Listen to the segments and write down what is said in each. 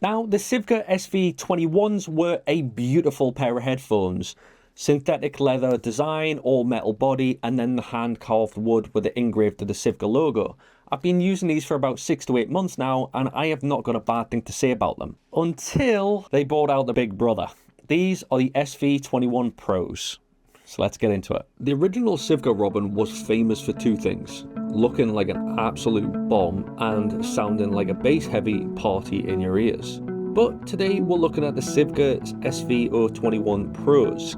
Now, the Sivga SV021s were a beautiful pair of headphones. Synthetic leather design, all metal body, and then the hand-carved wood with the engraved of the Sivga logo. I've been using these for about 6 to 8 months now, and I have not got a bad thing to say about them. Until they brought out the big brother. These are the SV021 Pros. So let's get into it. The original Sivga Robin was famous for two things: looking like an absolute bomb and sounding like a bass-heavy party in your ears. But today we're looking at the Sivga SV021 Pros.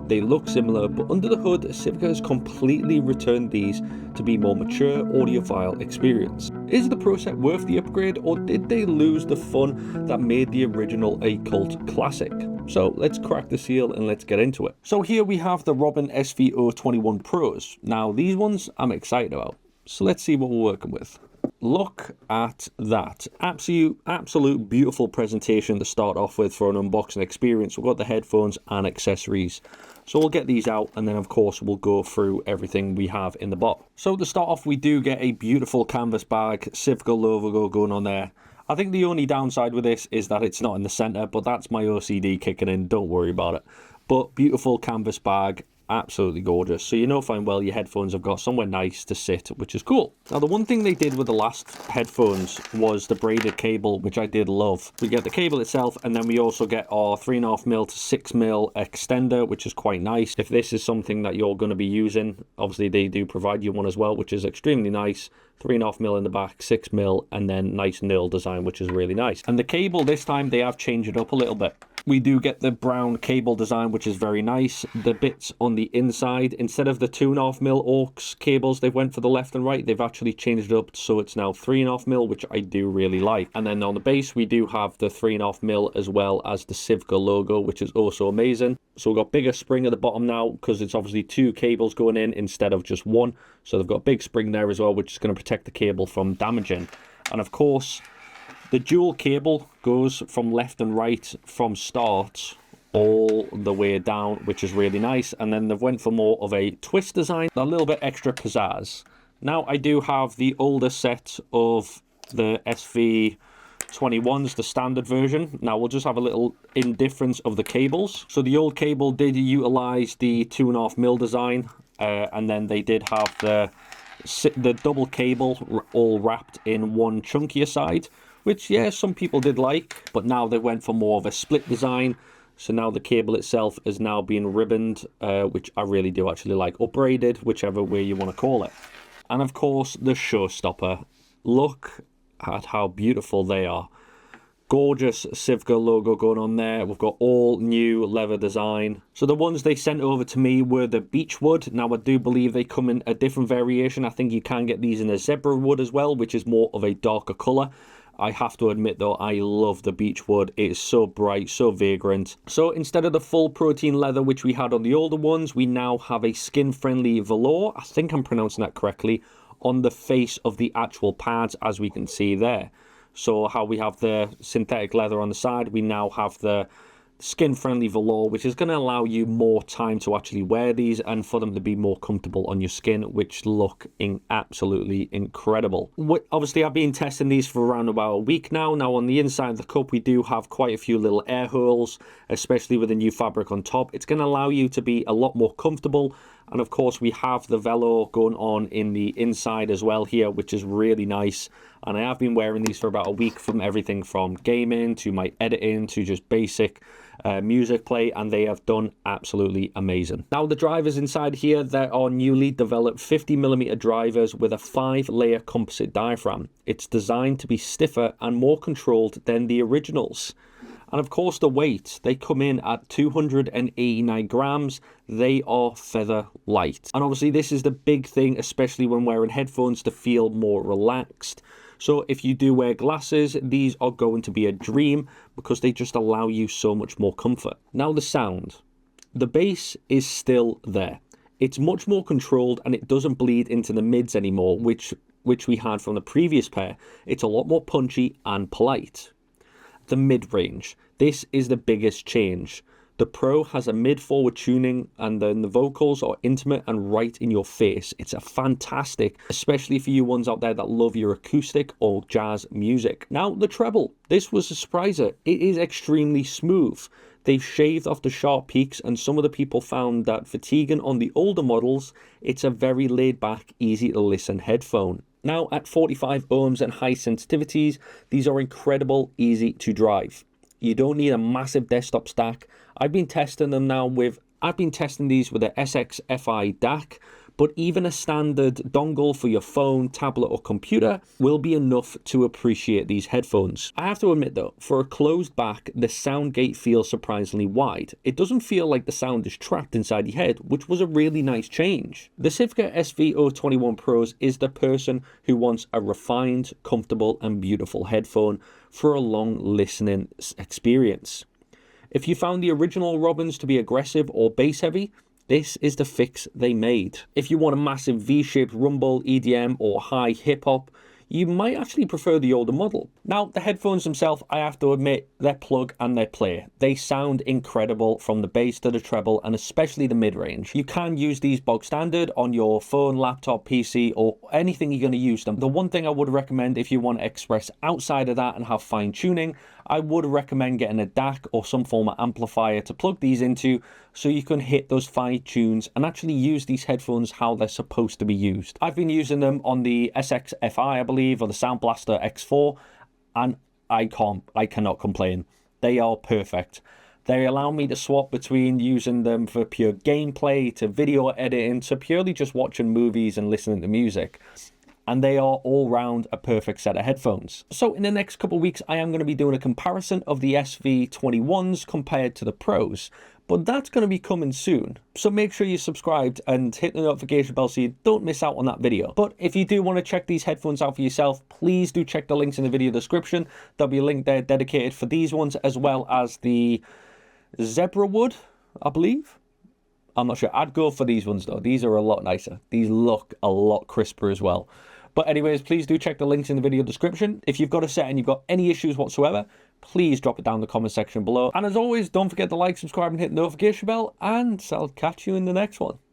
They look similar, but under the hood, Sivga has completely returned these to be more mature audiophile experience. Is the Pro set worth the upgrade, or did they lose the fun that made the original a cult classic? So let's crack the seal and let's get into it. So here we have the Robin SV021 Pros. Now these ones I'm excited about. So let's see what we're working with. Look at that. Absolute beautiful presentation to start off with for an unboxing experience. We've got the headphones and accessories. So we'll get these out, and then of course we'll go through everything we have in the box. So to start off, we do get a beautiful canvas bag, Sivga logo going on there. I think the only downside with this is that it's not in the center, but that's my OCD kicking in, don't worry about it. But beautiful canvas bag, absolutely gorgeous. So you know fine well your headphones have got somewhere nice to sit, which is cool. Now the one thing they did with the last headphones was the braided cable, which I did love. We get the cable itself, and then we also get our 3.5mm to 6mm extender, which is quite nice. If this is something that you're going to be using, obviously they do provide you one as well, which is extremely nice. 3.5mm in the back, 6mm, and then nice knurl design, which is really nice. And the cable this time, they have changed it up a little bit. We do get the brown cable design, which is very nice. The bits on the inside, instead of the 2.5mm aux cables they went for the left and right, they've actually changed it up so it's now 3.5mm, which I do really like. And then on the base, we do have the 3.5mm as well as the Sivga logo, which is also amazing. So we've got bigger spring at the bottom now, because it's obviously 2 cables going in instead of just 1. So they've got a big spring there as well, which is going to protect the cable from damaging. And of course, the dual cable goes from left and right from start all the way down, which is really nice. And then they've went for more of a twist design, a little bit extra pizzazz. Now I do have the older set of the SV021s, the standard version. Now we'll just have a little indifference of the cables. So the old cable did utilize the 2.5mm design, and then they did have the double cable all wrapped in one chunkier side, which, yeah, some people did like, but now they went for more of a split design. So now the cable itself is now being ribboned, which I really do actually like, upbraided, whichever way you want to call it. And of course, the showstopper. Look at how beautiful they are. Gorgeous Sivga logo going on there. We've got all new leather design. So the ones they sent over to me were the beech wood. Now I do believe they come in a different variation. I think you can get these in a zebra wood as well, which is more of a darker color. I have to admit though, I love the beech wood. It is so bright, so vagrant. So instead of the full protein leather which we had on the older ones, we now have a skin-friendly velour, I think I'm pronouncing that correctly, on the face of the actual pads, as we can see there. So how we have the synthetic leather on the side, we now have the skin-friendly velour, which is going to allow you more time to actually wear these and for them to be more comfortable on your skin, which look absolutely incredible. Obviously, I've been testing these for around about a week now. Now, on the inside of the cup, we do have quite a few little air holes, especially with the new fabric on top. It's going to allow you to be a lot more comfortable. And of course, we have the velour going on in the inside as well here, which is really nice. And I have been wearing these for about a week, from everything from gaming to my editing to just basic music play, and they have done absolutely amazing. Now the drivers inside here, there are newly developed 50mm drivers with a 5-layer composite diaphragm. It's designed to be stiffer and more controlled than the originals. And of course the weight, they come in at 289 grams. They are feather light. And obviously this is the big thing, especially when wearing headphones, to feel more relaxed. So if you do wear glasses, these are going to be a dream because they just allow you so much more comfort. Now the sound. The bass is still there. It's much more controlled and it doesn't bleed into the mids anymore, which we had from the previous pair. It's a lot more punchy and polite. The mid-range. This is the biggest change. The Pro has a mid-forward tuning, and then the vocals are intimate and right in your face. It's a fantastic, especially for you ones out there that love your acoustic or jazz music. Now, the treble. This was a surpriser. It is extremely smooth. They've shaved off the sharp peaks, and some of the people found that fatiguing on the older models, it's a very laid-back, easy-to-listen headphone. Now, at 45 ohms and high sensitivities, these are incredible, easy to drive. You don't need a massive desktop stack. I've been testing these with the SX-FI DAC, but even a standard dongle for your phone, tablet or computer will be enough to appreciate these headphones. I have to admit though, for a closed back, the sound gate feels surprisingly wide. It doesn't feel like the sound is trapped inside your head, which was a really nice change. The Sivga SV021 Pros is the person who wants a refined, comfortable and beautiful headphone for a long listening experience. If you found the original Robins to be aggressive or bass heavy, this is the fix they made. If you want a massive V-shaped rumble, EDM or high hip-hop, you might actually prefer the older model. Now, the headphones themselves, I have to admit, they're plug and they play. They sound incredible from the bass to the treble and especially the mid-range. You can use these bog standard on your phone, laptop, PC or anything you're going to use them. The one thing I would recommend if you want to express outside of that and have fine tuning, I would recommend getting a DAC or some form of amplifier to plug these into so you can hit those fine tunes and actually use these headphones how they're supposed to be used. I've been using them on the SX-FI, I believe, or the Sound Blaster X4, and I cannot complain. They are perfect. They allow me to swap between using them for pure gameplay to video editing to purely just watching movies and listening to music. And they are all round a perfect set of headphones. So in the next couple of weeks, I am going to be doing a comparison of the SV21s compared to the Pros, but that's going to be coming soon. So make sure you're subscribed and hit the notification bell so you don't miss out on that video. But if you do want to check these headphones out for yourself, please do check the links in the video description. There'll be a link there dedicated for these ones, as well as the Zebra Wood, I believe. I'm not sure. I'd go for these ones though. These are a lot nicer. These look a lot crisper as well. But anyways, please do check the links in the video description. If you've got a set and you've got any issues whatsoever, please drop it down in the comment section below. And as always, don't forget to like, subscribe and hit the notification bell, and I'll catch you in the next one.